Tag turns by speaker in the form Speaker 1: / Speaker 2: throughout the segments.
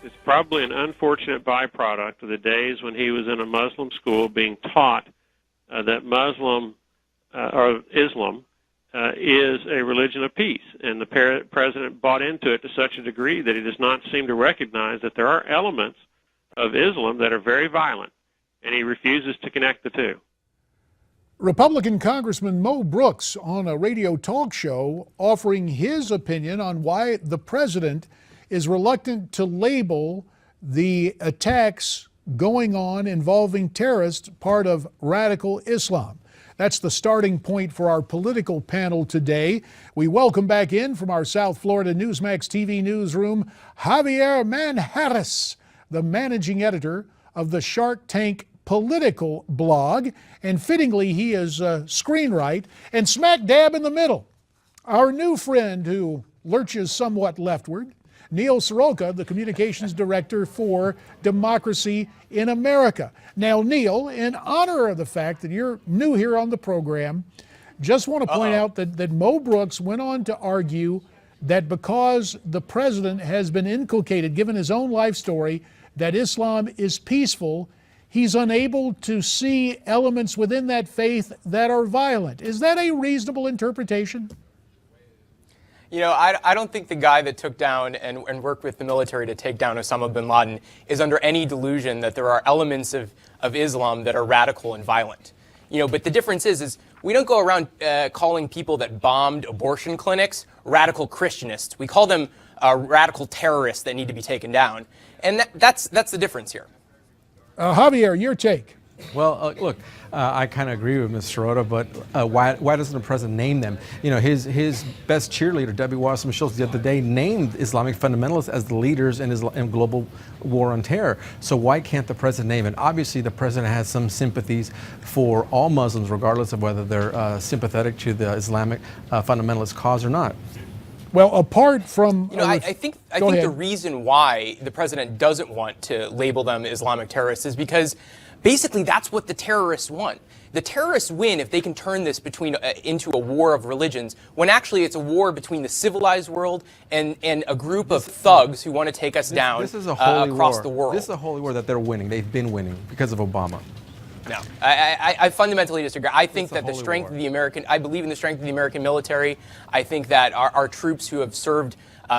Speaker 1: It's probably an unfortunate byproduct of the days when he was in a Muslim school being taught that Muslim or Islam is a religion of peace, and the president bought into it to such a degree that he does not seem to recognize that there are elements of Islam that are very violent, and he refuses to connect the two.
Speaker 2: Republican Congressman Mo Brooks on a radio talk show offering his opinion on why the president is reluctant to label the attacks going on involving terrorists part of radical Islam. That's the starting point for our political panel today. We welcome back in from our South Florida Newsmax TV newsroom, Javier Manjarres, the managing editor of the Shark Tank political blog, and fittingly he is screenwriter, and smack dab in the middle, our new friend who lurches somewhat leftward, Neil Sroka, the communications director for Democracy in America. Now, Neil, in honor of the fact that you're new here on the program, just want to point out that Mo Brooks went on to argue that because the president has been inculcated, given his own life story, that Islam is peaceful, he's unable to see elements within that faith that are violent. Is that a reasonable interpretation?
Speaker 3: You know, I don't think the guy that took down and worked with the military to take down Osama bin Laden is under any delusion that there are elements of Islam that are radical and violent. You know, but the difference is we don't go around calling people that bombed abortion clinics radical Christianists. We call them radical terrorists that need to be taken down. And that's the difference here.
Speaker 2: Javier, your take.
Speaker 4: Well, look, I kind of agree with Ms. Sroka, but why doesn't the president name them? You know, his best cheerleader, Debbie Wasserman Schultz, the other day named Islamic fundamentalists as the leaders in global war on terror. So why can't the president name it? Obviously, the president has some sympathies for all Muslims, regardless of whether they're sympathetic to the Islamic fundamentalist cause or not.
Speaker 2: Well, apart from...
Speaker 3: You know, I think the reason why the president doesn't want to label them Islamic terrorists is because basically that's what the terrorists want. The terrorists win if they can turn this into a war of religions, when actually it's a war between the civilized world and a group of thugs who want to take us down across the world.
Speaker 4: This is a holy war that they're winning. They've been winning because of Obama.
Speaker 3: No, I fundamentally disagree. I think that the strength of the American, I believe in the strength of the American military. I think that our troops who have served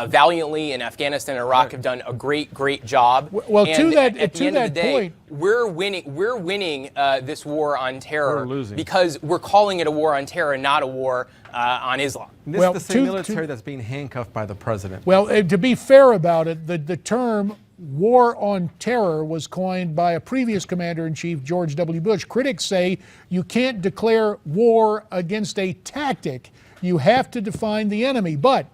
Speaker 3: valiantly in Afghanistan and Iraq have done a great job.
Speaker 2: Well,
Speaker 3: and
Speaker 2: at
Speaker 3: the end of the day,
Speaker 2: point,
Speaker 3: we're winning this war on terror.
Speaker 4: We're losing
Speaker 3: because we're calling it a war on terror and not a war on Islam.
Speaker 4: This is the same military that's being handcuffed by the president.
Speaker 2: Well, to be fair about it, the term war on terror was coined by a previous commander-in-chief, George W. Bush. Critics say you can't declare war against a tactic. You have to define the enemy. But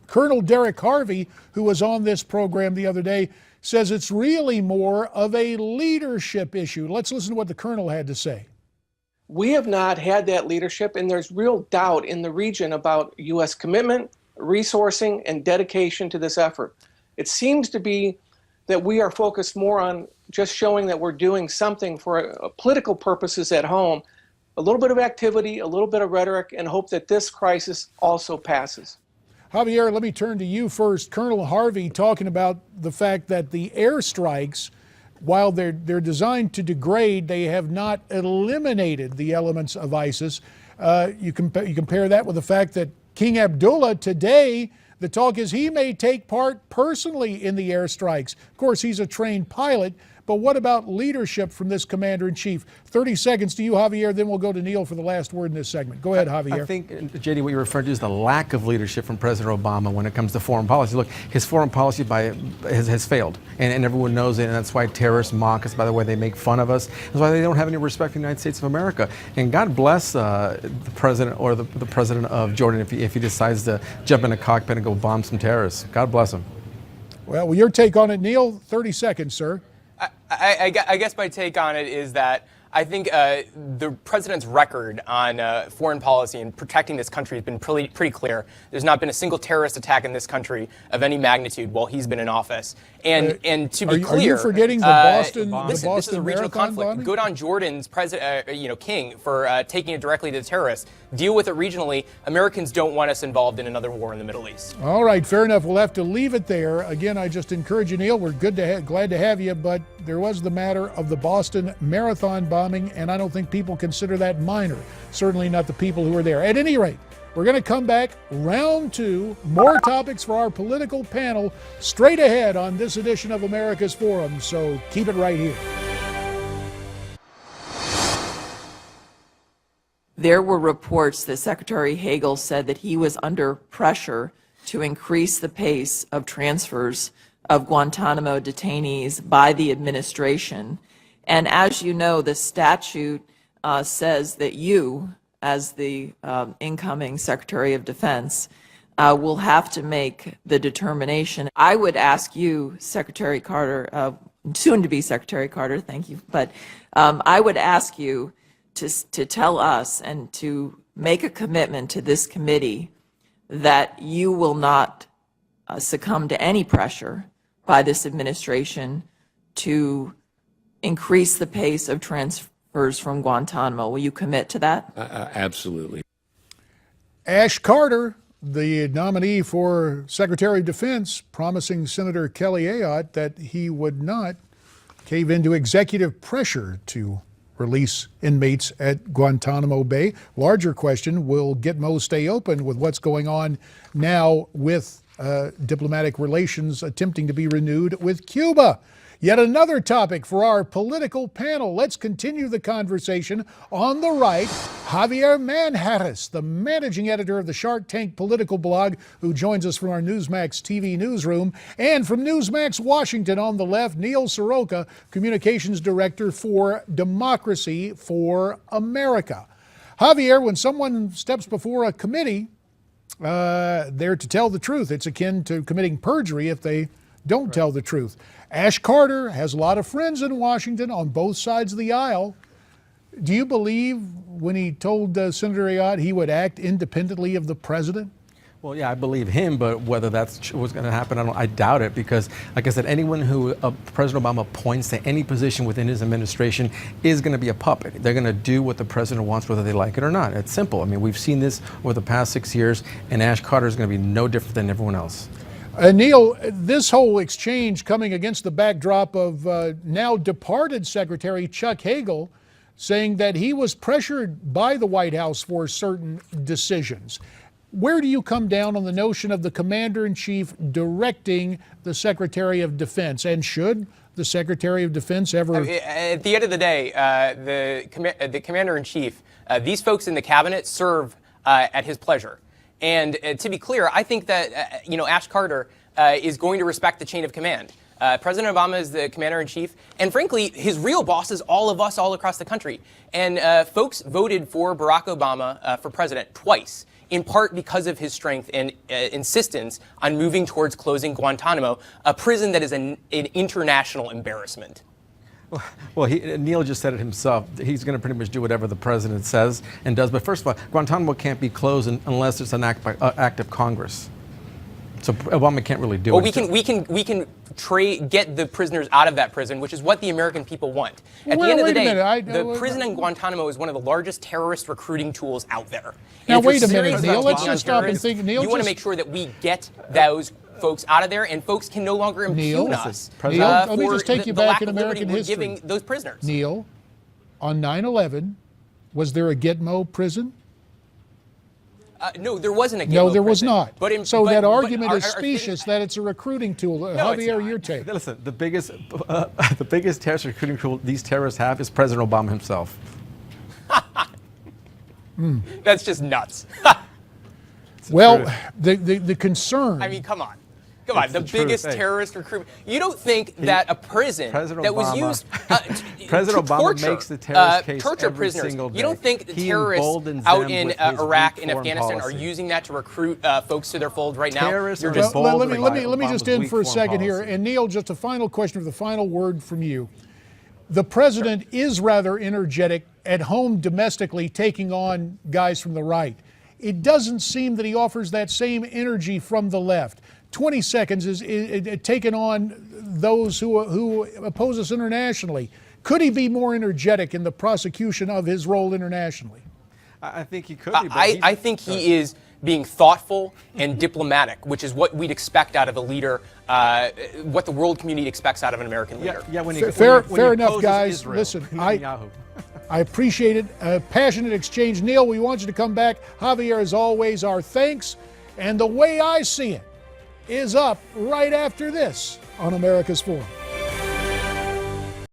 Speaker 2: Colonel Derek Harvey, who was on this program the other day, says it's really more of a leadership issue. Let's listen to what the colonel had to say.
Speaker 5: We have not had that leadership, and there's real doubt in the region about U.S. commitment, resourcing, and dedication to this effort. It seems to be that we are focused more on just showing that we're doing something for political purposes at home, a little bit of activity, a little bit of rhetoric, and hope that this crisis also passes.
Speaker 2: Javier, let me turn to you first. Colonel Harvey talking about the fact that the airstrikes, while they're designed to degrade, they have not eliminated the elements of ISIS. You compare that with the fact that King Abdullah today, the talk is he may take part personally in the airstrikes. Of course, he's a trained pilot, but what about leadership from this commander-in-chief? 30 seconds to you, Javier, then we'll go to Neil for the last word in this segment. Go ahead, Javier.
Speaker 4: I think, JD, what you're referring to is the lack of leadership from President Obama when it comes to foreign policy. Look, his foreign policy has failed, and everyone knows it, and that's why terrorists mock us by the way they make fun of us. That's why they don't have any respect for the United States of America. And God bless the president or the president of Jordan if he decides to jump in a cockpit and go bomb some terrorists. God bless him.
Speaker 2: Well, your take on it, Neil? 30 seconds, sir.
Speaker 3: I guess my take on it is that I think the president's record on foreign policy and protecting this country has been pretty clear. There's not been a single terrorist attack in this country of any magnitude while he's been in office. And to be clear,
Speaker 2: are you forgetting the Boston
Speaker 3: this is a regional conflict.
Speaker 2: bombing?
Speaker 3: Good on Jordan's king for taking it directly to the terrorists. Deal with it regionally. Americans don't want us involved in another war in the Middle East.
Speaker 2: All right, fair enough. We'll have to leave it there. Again, I just encourage you, Neil. We're glad to have you, but there was the matter of the Boston Marathon bombing, and I don't think people consider that minor. Certainly not the people who were there. At any rate, we're going to come back, round two, more topics for our political panel straight ahead on this edition of America's Forum, so keep it right here.
Speaker 6: There were reports that Secretary Hagel said that he was under pressure to increase the pace of transfers of Guantanamo detainees by the administration. And as you know, the statute says that you, as the incoming Secretary of Defense, will have to make the determination. I would ask you, Secretary Carter, soon to be Secretary Carter, thank you, but I would ask you to tell us and to make a commitment to this committee that you will not succumb to any pressure by this administration to increase the pace of transfers from Guantanamo. Will you commit to that?
Speaker 7: Absolutely.
Speaker 2: Ash Carter, the nominee for Secretary of Defense, promising Senator Kelly Ayotte that he would not cave into executive pressure to release inmates at Guantanamo Bay. Larger question, will Gitmo stay open with what's going on now with diplomatic relations attempting to be renewed with Cuba? Yet another topic for our political panel. Let's continue the conversation. On the right, Javier Manjarres, the managing editor of the Shark Tank political blog, who joins us from our Newsmax TV newsroom. And from Newsmax Washington on the left, Neil Sroka, communications director for Democracy for America. Javier, when someone steps before a committee, they're to tell the truth. It's akin to committing perjury if they don't tell the truth. Ash Carter has a lot of friends in Washington on both sides of the aisle. Do you believe when he told Senator Ayotte he would act independently of the president?
Speaker 4: Well, yeah, I believe him, but whether that's what's going to happen, I doubt it, because, like I said, anyone who President Obama appoints to any position within his administration is going to be a puppet. They're going to do what the president wants, whether they like it or not. It's simple. I mean, we've seen this over the past 6 years, and Ash Carter is going to be no different than everyone else.
Speaker 2: Neil, this whole exchange coming against the backdrop of now departed Secretary Chuck Hagel saying that he was pressured by the White House for certain decisions. Where do you come down on the notion of the Commander-in-Chief directing the Secretary of Defense? And should the Secretary of Defense ever...
Speaker 3: At the end of the day, the Commander-in-Chief, these folks in the cabinet serve at his pleasure. And to be clear, I think that Ash Carter is going to respect the chain of command. President Obama is the commander-in-chief, and frankly, his real boss is all of us all across the country. And folks voted for Barack Obama for president twice, in part because of his strength and insistence on moving towards closing Guantanamo, a prison that is an international embarrassment.
Speaker 4: Well, Neil just said it himself. He's going to pretty much do whatever the president says and does. But first of all, Guantanamo can't be closed unless it's an act of Congress. So Obama can't really do it.
Speaker 3: Well, we can get the prisoners out of that prison, which is what the American people want. At the end of the day, the prison in Guantanamo is one of the largest terrorist recruiting tools out there.
Speaker 2: Now, wait a minute, Neil. Let's just stop and think. Neil,
Speaker 3: you want to make sure that we get those folks out of there, and folks can no longer impugn us.
Speaker 2: Neil, let me just take you back in American history.
Speaker 3: Giving those prisoners.
Speaker 2: Neil, on 9/11, was there a Gitmo prison?
Speaker 3: No, there wasn't a Gitmo
Speaker 2: No, there was
Speaker 3: prison.
Speaker 2: not.
Speaker 3: So
Speaker 2: that argument is specious that it's a recruiting tool.
Speaker 3: No,
Speaker 2: Javier, your take.
Speaker 4: Listen, the biggest terrorist recruiting tool these terrorists have is President Obama himself.
Speaker 3: That's just nuts.
Speaker 2: Well, the concern...
Speaker 3: I mean, come on. Come on, the biggest terrorist recruitment. You don't think that a prison that was used
Speaker 4: President
Speaker 3: to
Speaker 4: Obama makes the terrorist case
Speaker 3: torture
Speaker 4: every
Speaker 3: prisoners.
Speaker 4: single day.
Speaker 3: You don't think the terrorists out in Iraq and Afghanistan are using that to recruit folks to their fold right now?
Speaker 4: Terrorists
Speaker 3: You're just
Speaker 2: let me just end for a second here. And Neil, just a final question, the final word from you. the president is rather energetic at home domestically, taking on guys from the right. It doesn't seem that he offers that same energy from the left. 20 seconds is taking on those who oppose us internationally. Could he be more energetic in the prosecution of his role internationally?
Speaker 4: I think he could be.
Speaker 3: I think he is being thoughtful and diplomatic, which is what we'd expect out of a leader, what the world community expects out of an American leader.
Speaker 4: Yeah,
Speaker 2: fair enough, guys.
Speaker 4: Israel,
Speaker 2: Listen, I appreciate it. A passionate exchange. Neil, we want you to come back. Javier, as always, our thanks. And the way I see it is up right after this on America's Forum.